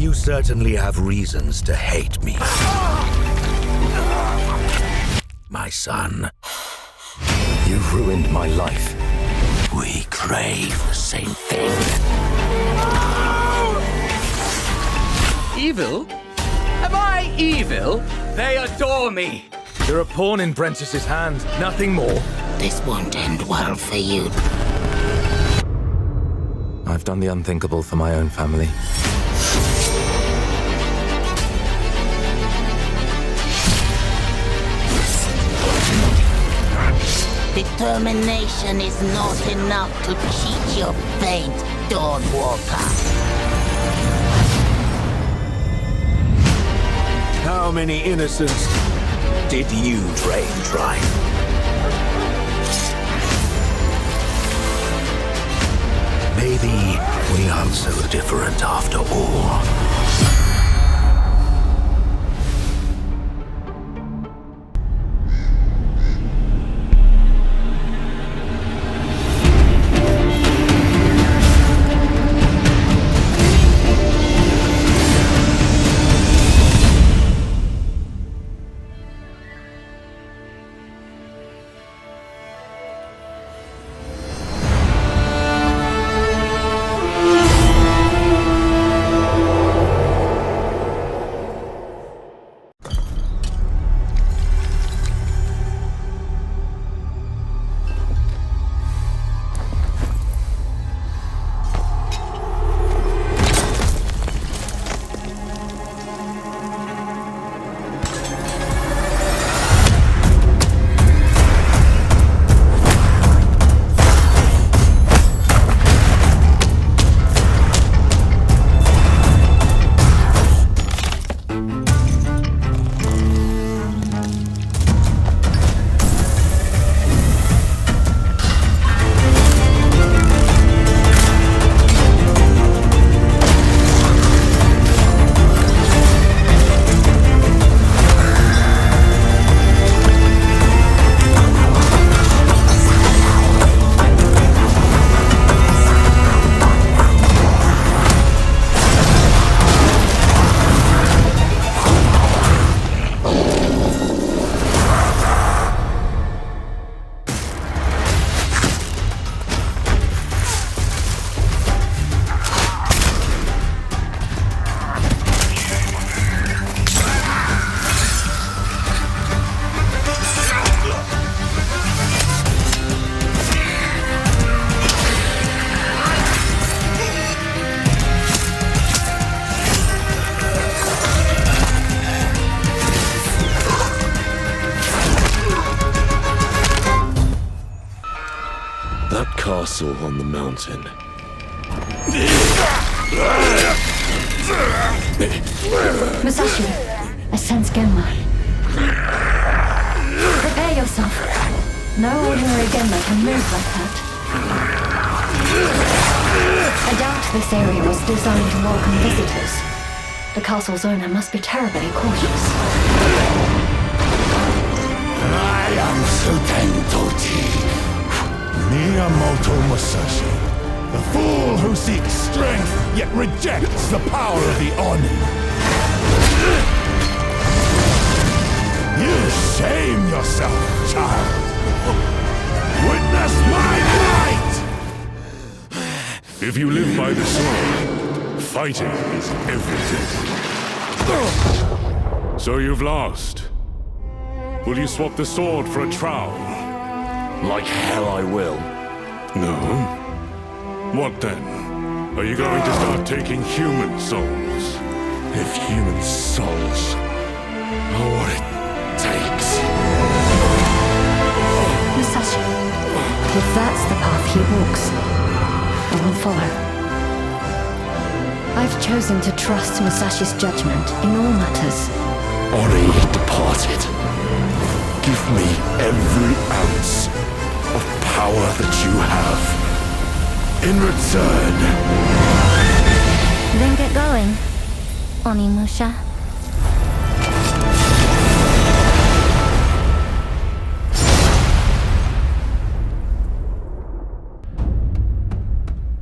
You certainly have reasons to hate me. My son. You've ruined my life. We crave the same thing. Evil? Am I evil? They adore me. You're a pawn in Brentus's hand, nothing more. This won't end well for you. I've done the unthinkable for my own family. Determination is not enough to cheat your fate, Dawnwalker. How many innocents did you drain dry? Maybe we aren't so different after all. Castle on the mountain. Musashi, I sense Genma. Prepare yourself. No ordinary Genma can move like that. I doubt this area was designed to welcome visitors. The castle's owner must be terribly cautious. I am Suten Tochi. Miyamoto Musashi, the fool who seeks strength yet rejects the power of the Oni. You shame yourself, child. Witness my might! If you live by the sword, fighting is everything. So you've lost. Will you swap the sword for a trowel? Like hell I will. No? What then? Are you going to start taking human souls? If human souls are what it takes. Musashi, if that's the path he walks, I will follow. I've chosen to trust Musashi's judgment in all matters. Ori departed. Give me every ounce of power that you have. In return. Then get going, Onimusha.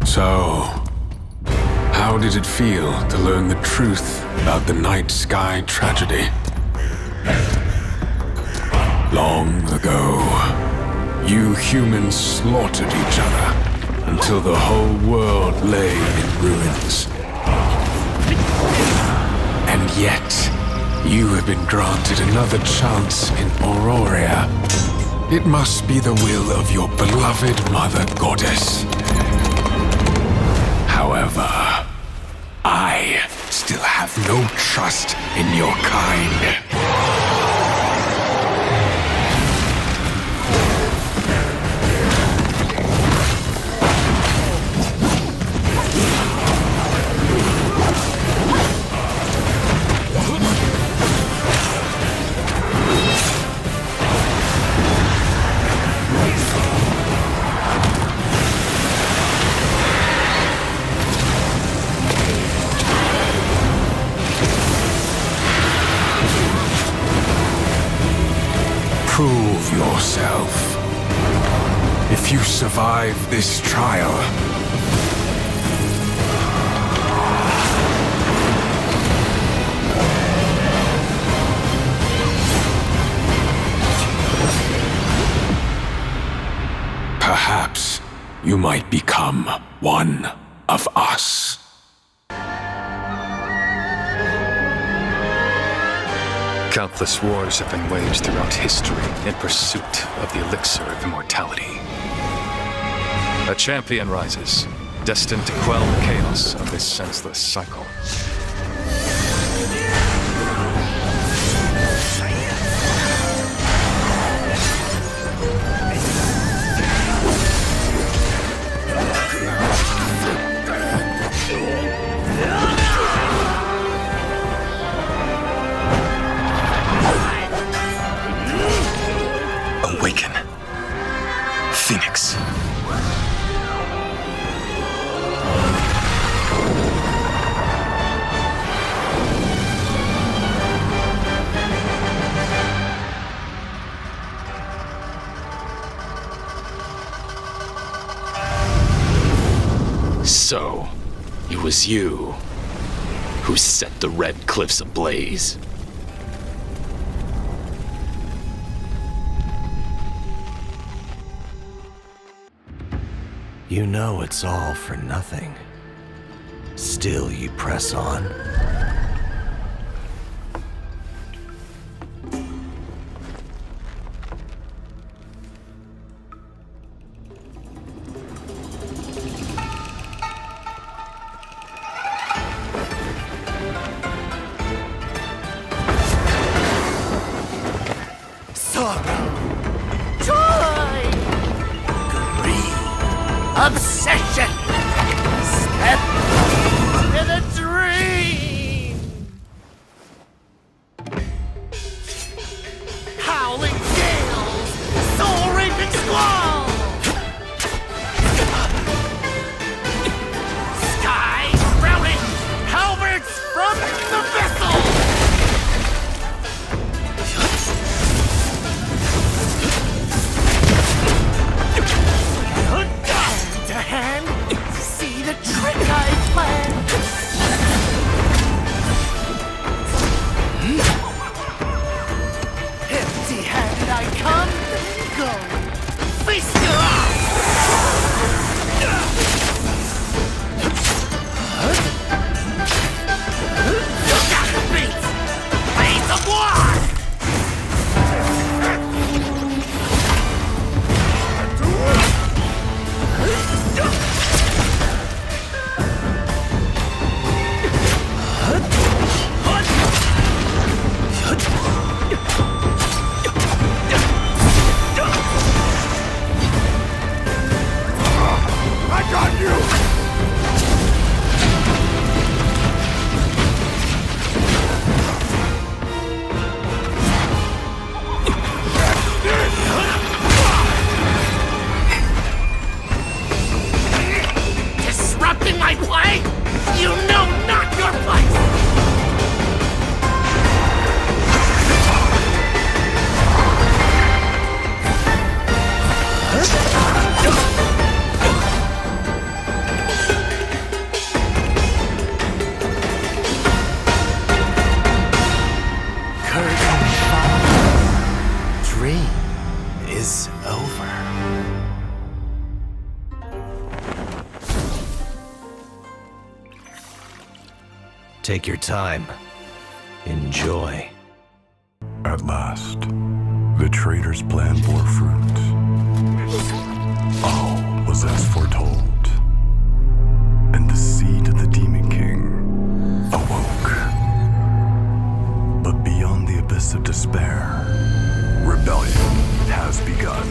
So, how did did it feel to learn the truth about the night sky tragedy? Long ago, you humans slaughtered each other until the whole world lay in ruins. And yet, you have been granted another chance in Auroria. It must be the will of your beloved Mother Goddess. However, I still have no trust in your kind. Prove yourself. If you survive this trial, perhaps you might become one of us. Countless wars have been waged throughout history in pursuit of the elixir of immortality. A champion rises, destined to quell the chaos of this senseless cycle. Awaken, Phoenix. So, it was you who set the Red Cliffs ablaze. You know it's all for nothing. Still you press on. Obsession! Step in a dream! Howling gales! Soul-raping squall! Sky sprouting! Halberds from the vessel! Hand, see the trick I planned. Empty-handed I come, go. Feast your eyes. Take your time. Enjoy. At last, the traitor's plan bore fruit. All was as foretold, and the seed of the Demon King awoke. But beyond the abyss of despair, rebellion has begun.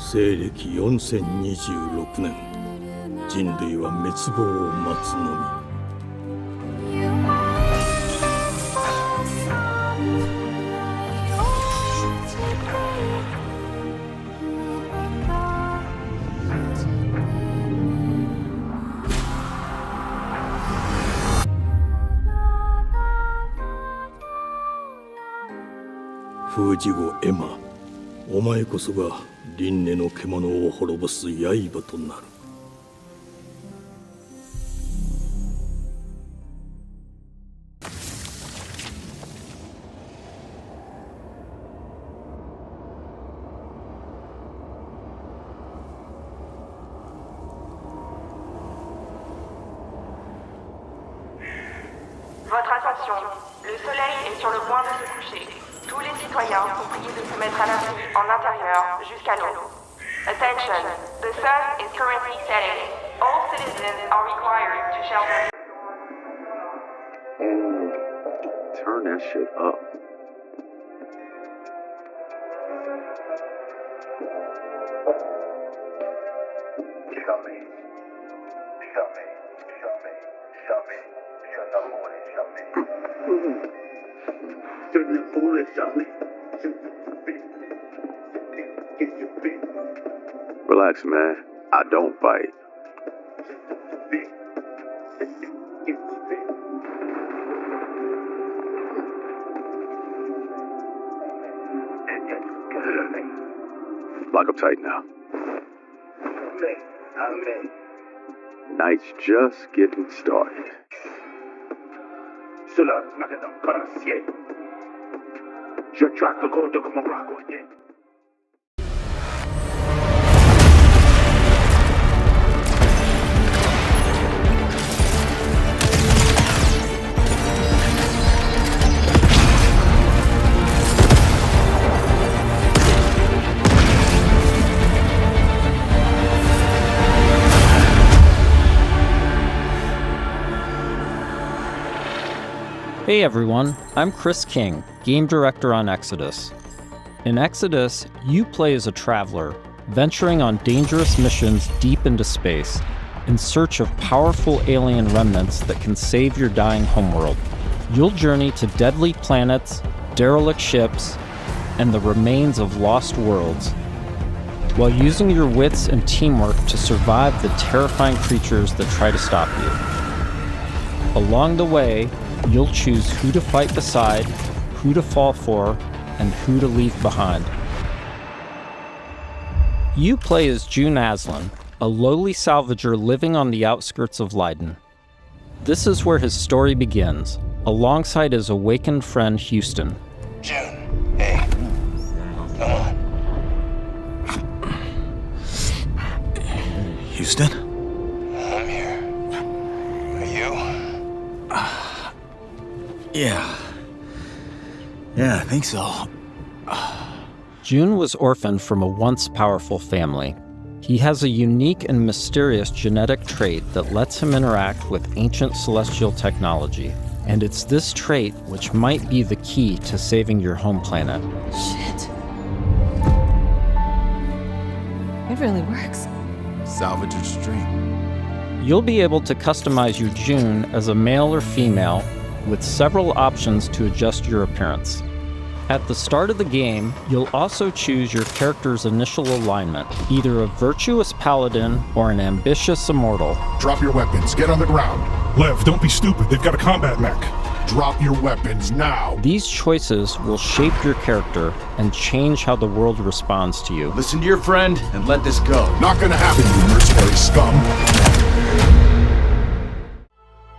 西暦4026年、人類は滅亡を待つのみ。封じ子エマ、お前こそが輪廻の獣を滅ぼす刃となる。Votre attention, le soleil est sur le point de se coucher. Tous les citoyens sont priés de se mettre à l'abri en intérieur jusqu'à l'aube. Attention, the sun is currently setting. All citizens are required to shelter. Turn that shit up. Relax, man. I don't bite. Lock up tight now. Night's just getting started. Cela maintenant par un ciel. Je traque le corps de mon raconter. Hey everyone, I'm Chris King, Game Director on Exodus. In Exodus, you play as a traveler venturing on dangerous missions deep into space in search of powerful alien remnants that can save your dying homeworld. You'll journey to deadly planets, derelict ships, and the remains of lost worlds, while using your wits and teamwork to survive the terrifying creatures that try to stop you. Along the way, you'll choose who to fight beside, who to fall for, and who to leave behind. You play as June Aslan, a lowly salvager living on the outskirts of Leiden. This is where his story begins, alongside his awakened friend Houston. June, hey, come on. Houston? I'm here. Are you? Yeah. Yeah, I think so. June was orphaned from a once powerful family. He has a unique and mysterious genetic trait that lets him interact with ancient celestial technology. And it's this trait which might be the key to saving your home planet. Shit. It really works. Salvager's dream. You'll be able to customize your June as a male or female, with several options to adjust your appearance. At the start of the game, you'll also choose your character's initial alignment, either a virtuous paladin or an ambitious immortal. Drop your weapons, get on the ground. Lev, don't be stupid, they've got a combat mech. Drop your weapons now. These choices will shape your character and change how the world responds to you. Listen to your friend and let this go. Not gonna happen, you mercenary scum.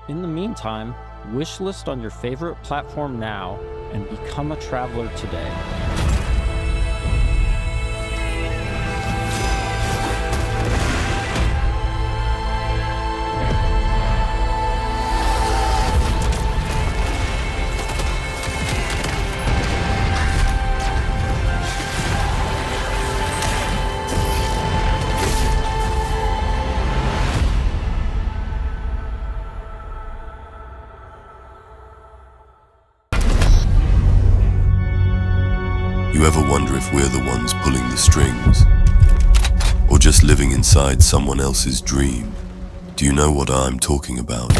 In the meantime, wishlist on your favorite platform now and become a traveler today. You ever wonder if we're the ones pulling the strings? Or just living inside someone else's dream? Do you know what I'm talking about?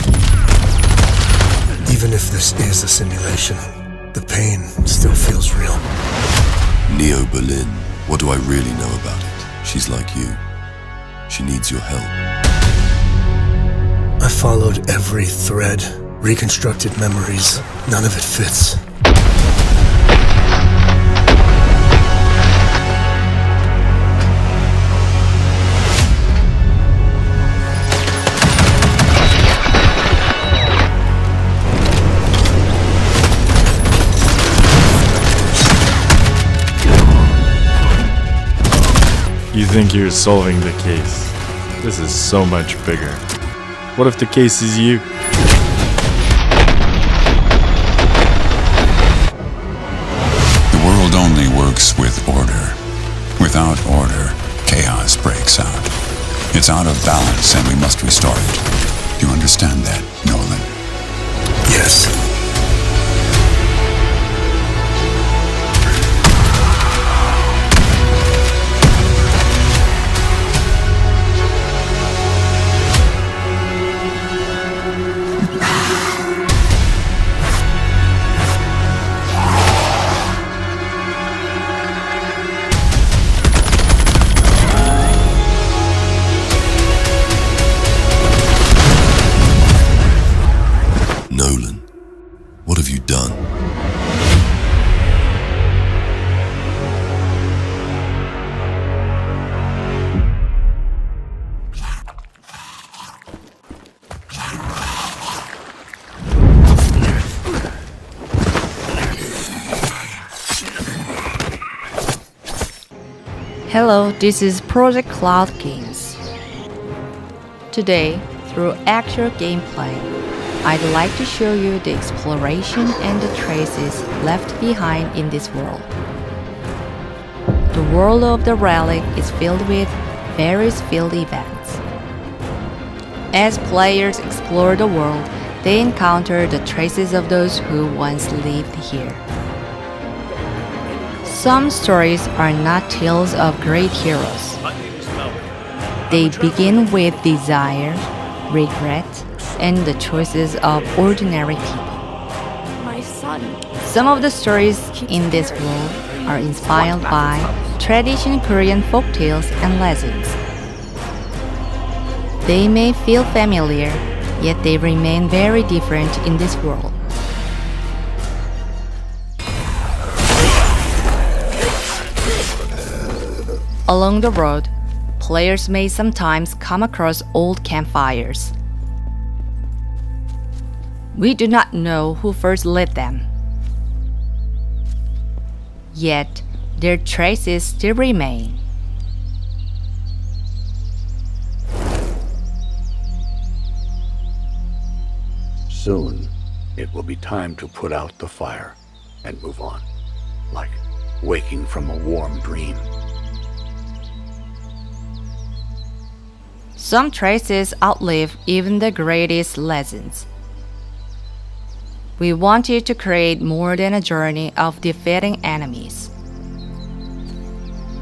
Even if this is a simulation, the pain still feels real. Neo Berlin, what do I really know about it? She's like you. She needs your help. I followed every thread, reconstructed memories. None of it fits. You think you're solving the case. This is so much bigger. What if the case is you? The world only works with order. Without order, chaos breaks out. It's out of balance and we must restore it. Do you understand that, Nolan? Yes. Nolan, what have you done? Hello, this is Project Cloud Games. Today, through actual gameplay, I'd like to show you the exploration and the traces left behind in this world. The world of the Relic is filled with various field events. As players explore the world, they encounter the traces of those who once lived here. Some stories are not tales of great heroes. They begin with desire, regret, and the choices of ordinary people. My son. Some of the stories in this world are inspired by traditional Korean folktales and legends. They may feel familiar, yet they remain very different in this world. Along the road, players may sometimes come across old campfires. We do not know who first lit them. Yet, their traces still remain. Soon, it will be time to put out the fire and move on, like waking from a warm dream. Some traces outlive even the greatest legends. We wanted to create more than a journey of defeating enemies.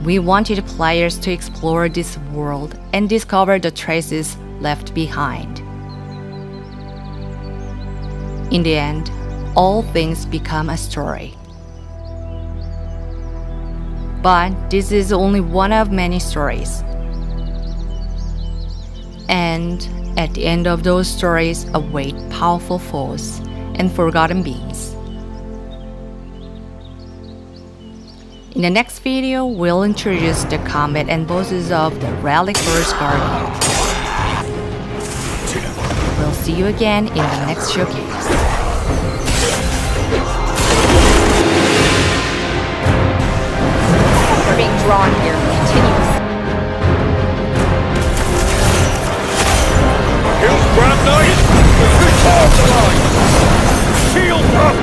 We wanted players to explore this world and discover the traces left behind. In the end, all things become a story. But this is only one of many stories. And at the end of those stories await powerful foes and forgotten beings. In the next video, we'll introduce the combat and bosses of the Relic vs. Guardian. We'll see you again in the next showcase. We're being drawn here. Continuous. Grand Knight! Return the line! Shield up!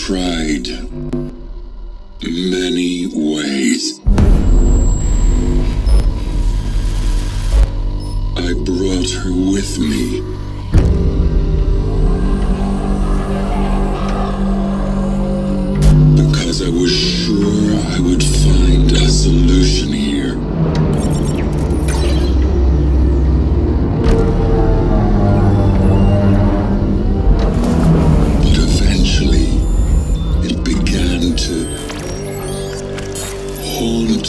Tried many ways. I brought her with me. Because I was sure I would find a solution here. But eventually, it began to haunt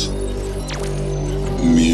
me.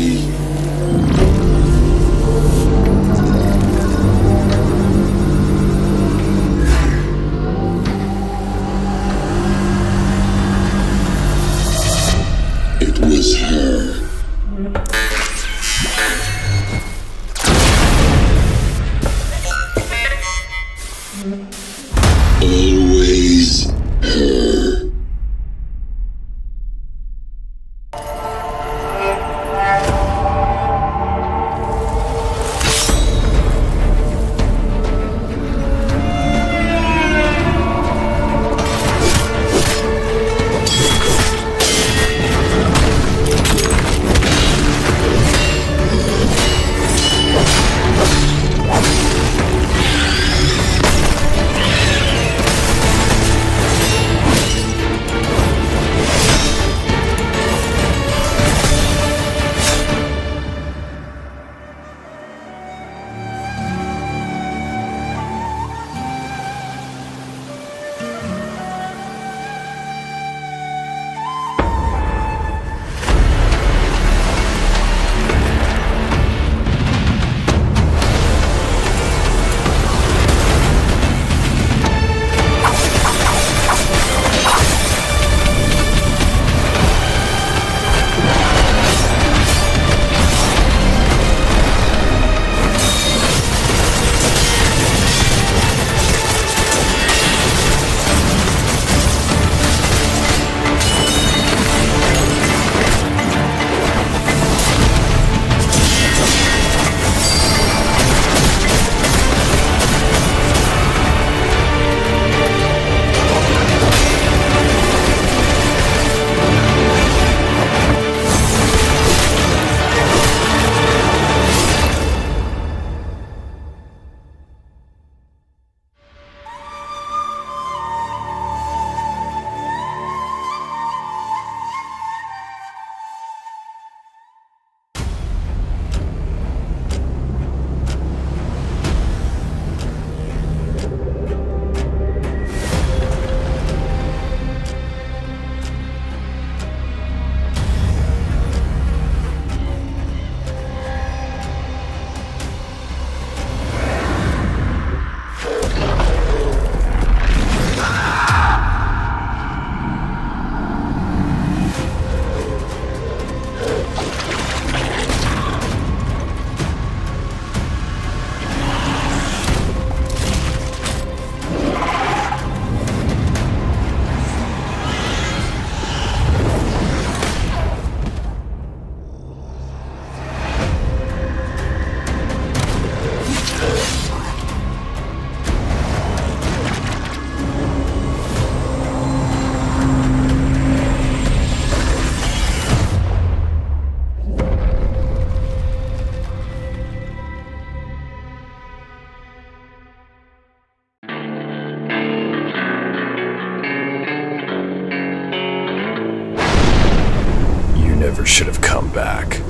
back.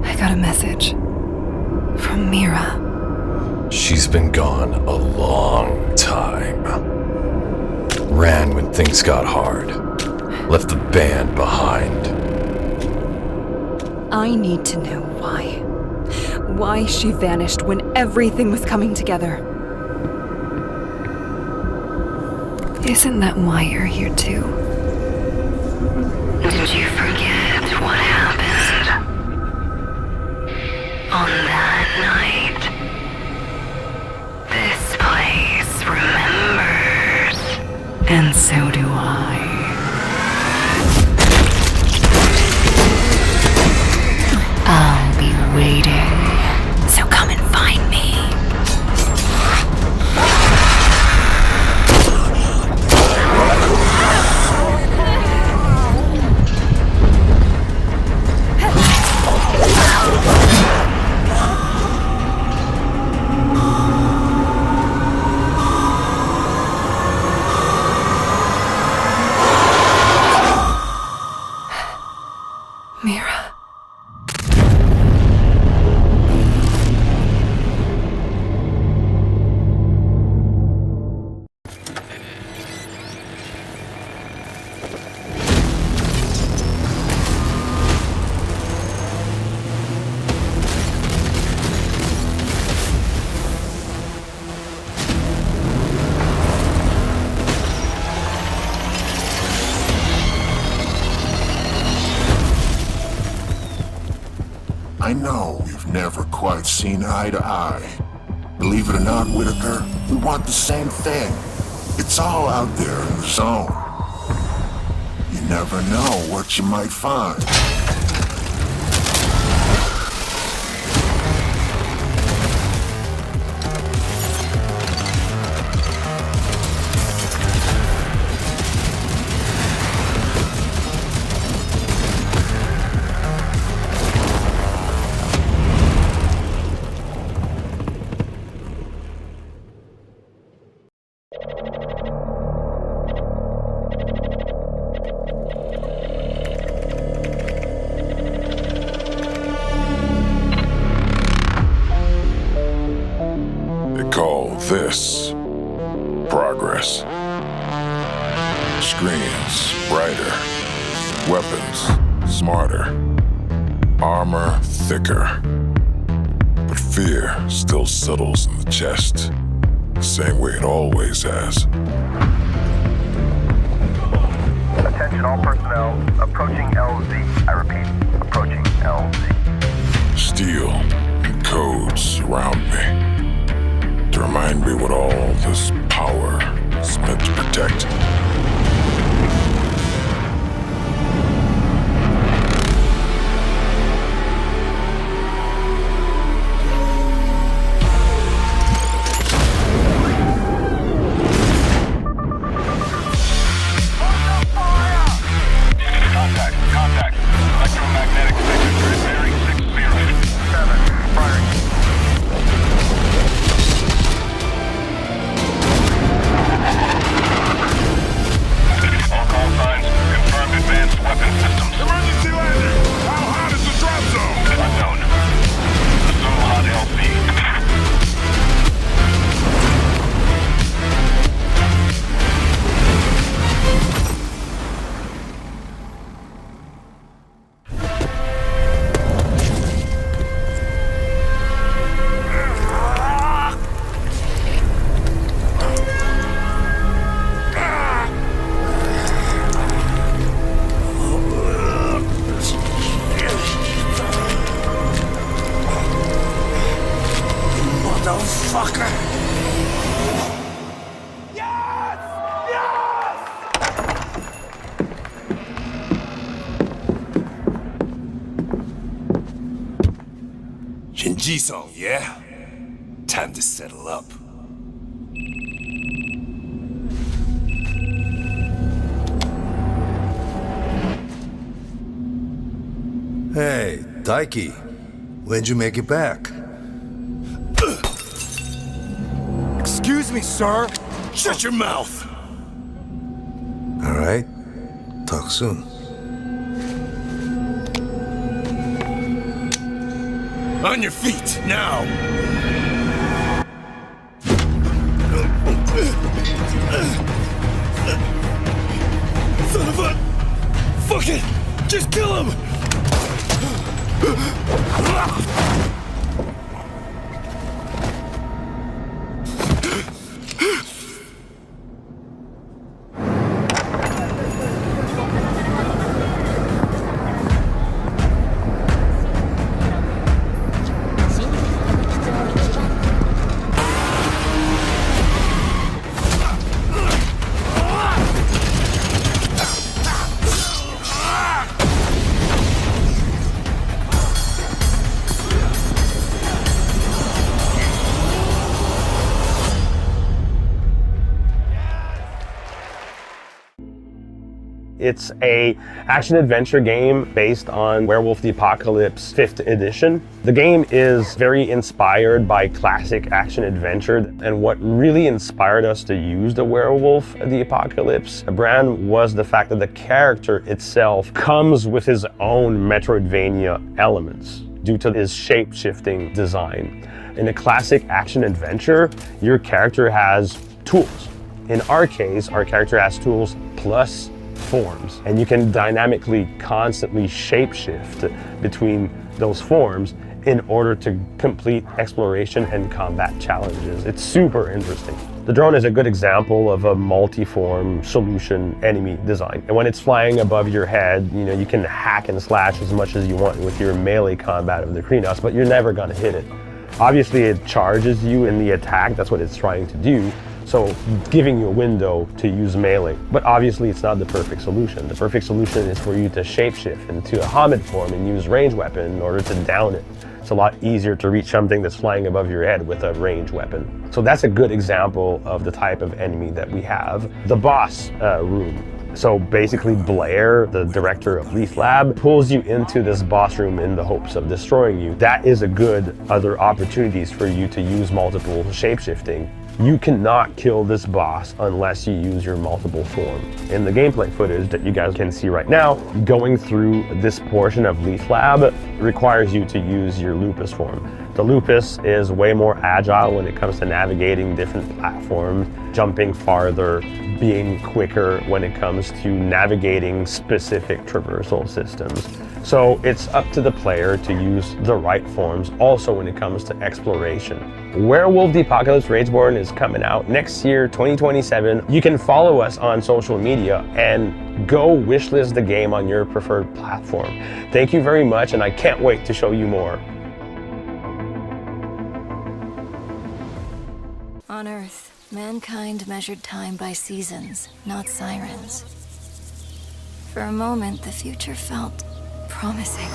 I got a message. From Mira. She's been gone a long time. Ran when things got hard. Left the band behind. I need to know why. Why she vanished when everything was coming together. Isn't that why you're here too? Did you forget what happened on that night? This place remembers. And so do I. I'll be waiting. So come and find me. Mira. I know we've never quite seen eye to eye. Believe it or not, Whitaker, we want the same thing. It's all out there in the zone. You never know what you might find. This progress. Screens brighter, weapons smarter, armor thicker. But fear still settles in the chest, the same way it always has. Attention all personnel, approaching LZ. I repeat, approaching LZ. Steel and codes surround me. To remind me what all this power is meant to protect. Contact. Electromagnetic signature bearing 60. 7, firing. All call signs. Confirmed advanced weapon systems. Emergency landing! How hot is the drop zone? Unknown. Assume hot LC. Song, yeah? Time to settle up. Hey, Taiki. When'd you make it back? Excuse me, sir. Shut your mouth. right. Talk soon. On your feet, now! Son of a... Fuck it! Just kill him! It's a action-adventure game based on Werewolf the Apocalypse 5th edition. The game is very inspired by classic action-adventure, and what really inspired us to use the Werewolf the Apocalypse brand was the fact that the character itself comes with his own Metroidvania elements due to his shape-shifting design. In a classic action-adventure, your character has tools. In our case, our character has tools plus forms, and you can dynamically constantly shapeshift between those forms in order to complete exploration and combat challenges. It's super interesting. The drone is a good example of a multi-form solution enemy design. And when it's flying above your head, you can hack and slash as much as you want with your melee combat of the Cronos, but you're never gonna hit it. Obviously, it charges you in the attack. That's what it's trying to do. So giving you a window to use melee. But obviously it's not the perfect solution. The perfect solution is for you to shapeshift into a Hamid form and use ranged weapon in order to down it. It's a lot easier to reach something that's flying above your head with a ranged weapon. So that's a good example of the type of enemy that we have. The boss room. So basically Blair, the director of Leaf Lab, pulls you into this boss room in the hopes of destroying you. That is a good other opportunities for you to use multiple shapeshifting. You cannot kill this boss unless you use your multiple form. In the gameplay footage that you guys can see right now, going through this portion of Leaf Lab requires you to use your Lupus form. The Lupus is way more agile when it comes to navigating different platforms, jumping farther, being quicker when it comes to navigating specific traversal systems. So it's up to the player to use the right forms also when it comes to exploration. Werewolf the Apocalypse Rageborn is coming out next year, 2027. You can follow us on social media and go wishlist the game on your preferred platform. Thank you very much, and I can't wait to show you more. On Earth, mankind measured time by seasons, not sirens. For a moment, the future felt promising.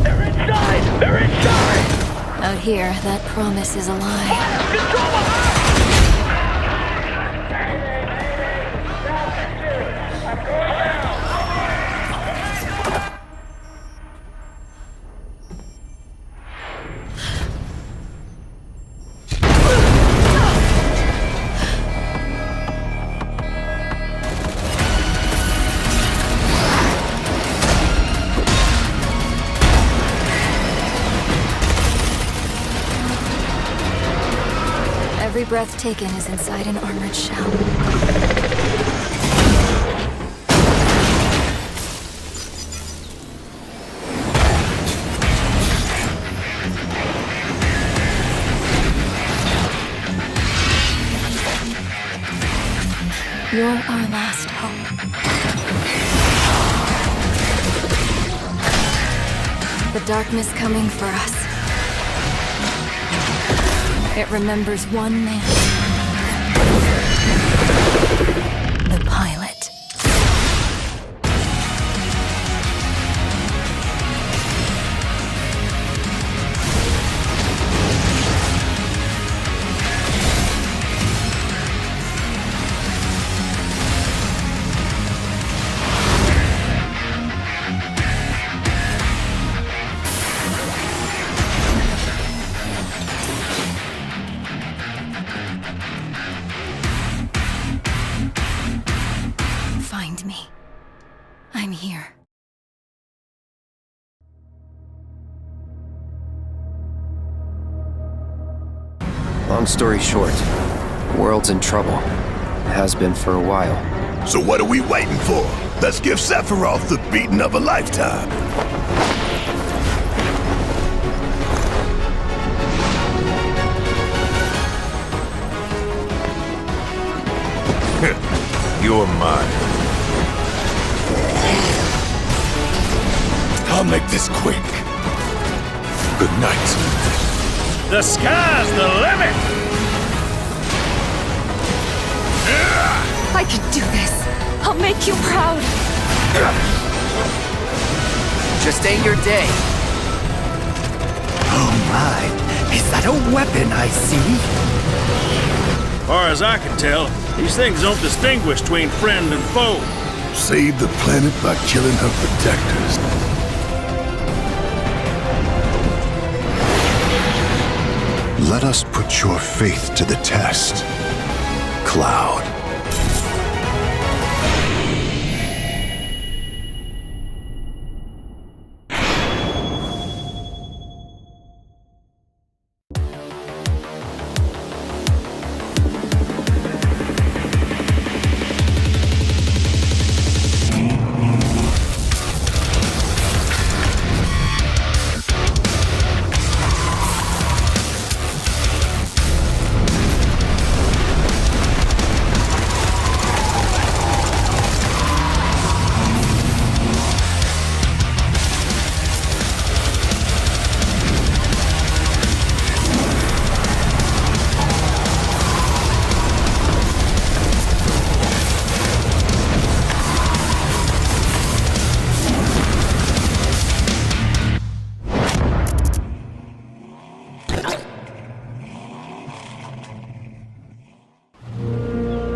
They're inside! They're inside! Out here, that promise is a lie. Every breath taken is inside an armored shell. You're our last hope. The darkness coming for us. It remembers one man. The pilot. I'm here. Long story short, the world's in trouble. Has been for a while. So what are we waiting for? Let's give Sephiroth the beating of a lifetime. You're mine. I'll make this quick. Good night. The sky's the limit! I can do this. I'll make you proud. Just ain't your day. Oh my, is that a weapon I see? Far as I can tell, these things don't distinguish between friend and foe. Save the planet by killing her protectors. Let us put your faith to the test, Cloud.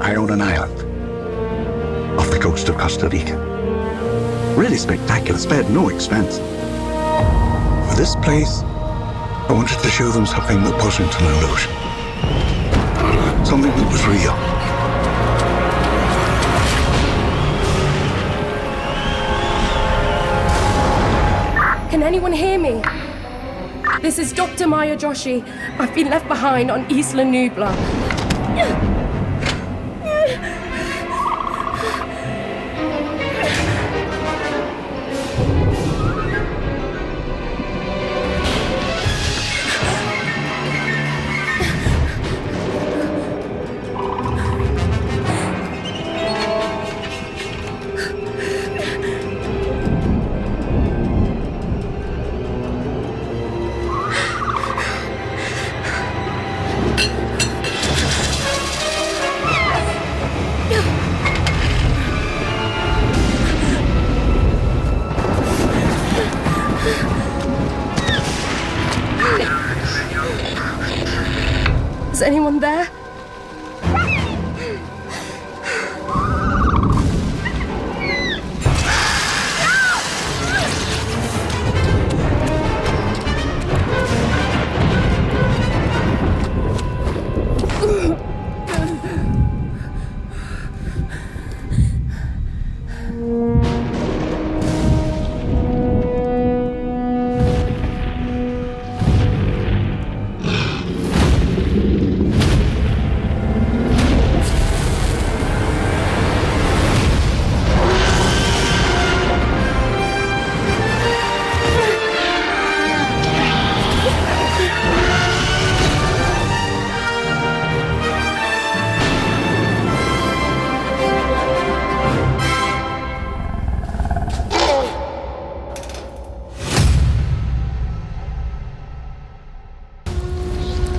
I own an island off the coast of Costa Rica. Really spectacular, spared no expense. For this place, I wanted to show them something that wasn't an illusion. Something that was real. Can anyone hear me? This is Dr. Maya Joshi. I've been left behind on Isla Nubla. Is anyone there?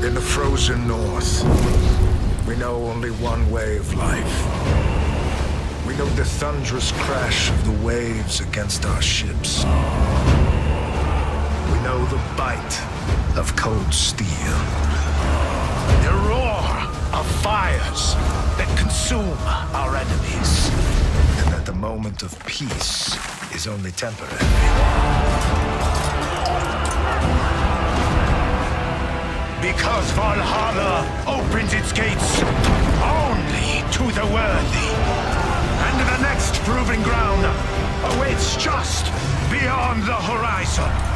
In the frozen north, we know only one way of life. We know the thunderous crash of the waves against our ships. We know the bite of cold steel. The roar of fires that consume our enemies. And that the moment of peace is only temporary. Because Valhalla opens its gates only to the worthy. And the next proving ground awaits beyond the horizon.